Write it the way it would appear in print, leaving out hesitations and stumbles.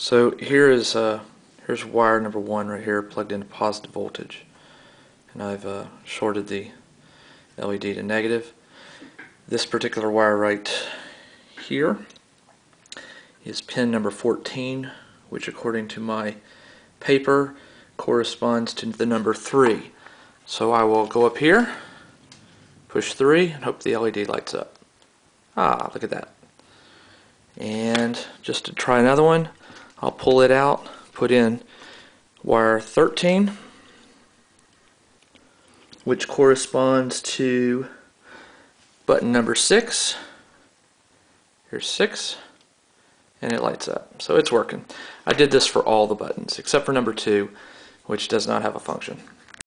So here's wire number 1 right here plugged into positive voltage, and I've shorted the LED to negative. This particular wire right here is pin number 14, which according to my paper corresponds to the number 3. So I will go up here, push 3, and hope the LED lights up. Ah, look at that. And just to try another one, I'll pull it out, put in wire 13, which corresponds to button number 6. Here's 6, and it lights up. So it's working. I did this for all the buttons, except for number 2, which does not have a function.